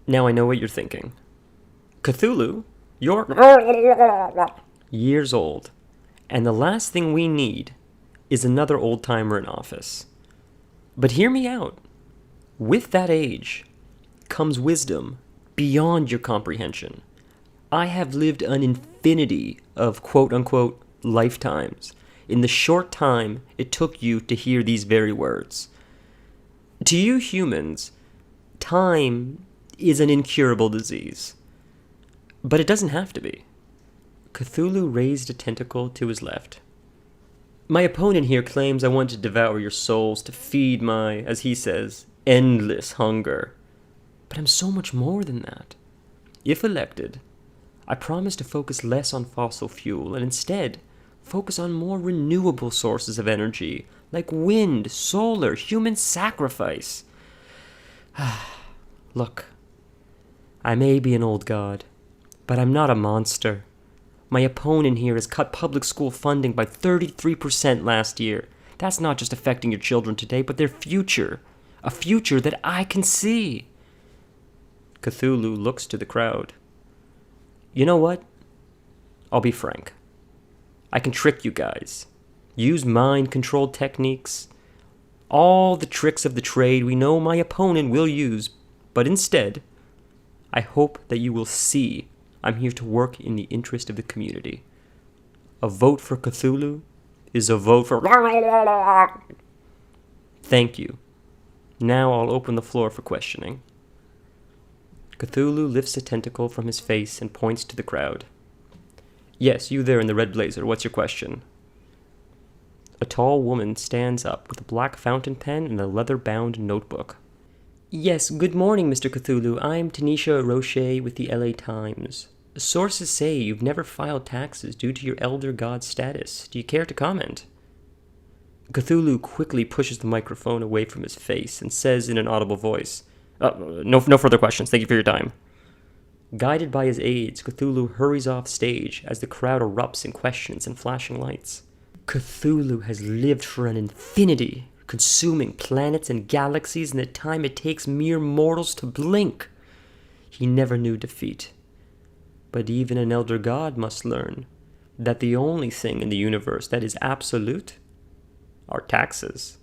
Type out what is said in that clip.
Now I know what you're thinking. Cthulhu, you're years old, and the last thing we need is another old-timer in office. But hear me out. With that age comes wisdom beyond your comprehension. I have lived an infinity of quote-unquote lifetimes in the short time it took you to hear these very words. To you humans, time is an incurable disease. But it doesn't have to be. Cthulhu raised a tentacle to his left. My opponent here claims I want to devour your souls to feed my, as he says, endless hunger. But I'm so much more than that. If elected, I promise to focus less on fossil fuel and instead focus on more renewable sources of energy, like wind, solar, human sacrifice. Look, I may be an old god, but I'm not a monster. My opponent here has cut public school funding by 33% last year. That's not just affecting your children today, but their future. A future that I can see. Cthulhu looks to the crowd. You know what? I'll be frank. I can trick you guys. Use mind-controlled techniques. All the tricks of the trade we know my opponent will use. But instead, I hope that you will see I'm here to work in the interest of the community. A vote for Cthulhu is a vote for... Thank you. Now I'll open the floor for questioning. Cthulhu lifts a tentacle from his face and points to the crowd. Yes, you there in the red blazer, what's your question? A tall woman stands up with a black fountain pen and a leather-bound notebook. Yes, good morning, Mr. Cthulhu. I'm Tanisha Roche with the LA Times. Sources say you've never filed taxes due to your elder god status. Do you care to comment? Cthulhu quickly pushes the microphone away from his face and says in an audible voice, No further questions. Thank you for your time. Guided by his aides, Cthulhu hurries off stage as the crowd erupts in questions and flashing lights. Cthulhu has lived for an infinity, consuming planets and galaxies in the time it takes mere mortals to blink. He never knew defeat. But even an elder god must learn that the only thing in the universe that is absolute are taxes.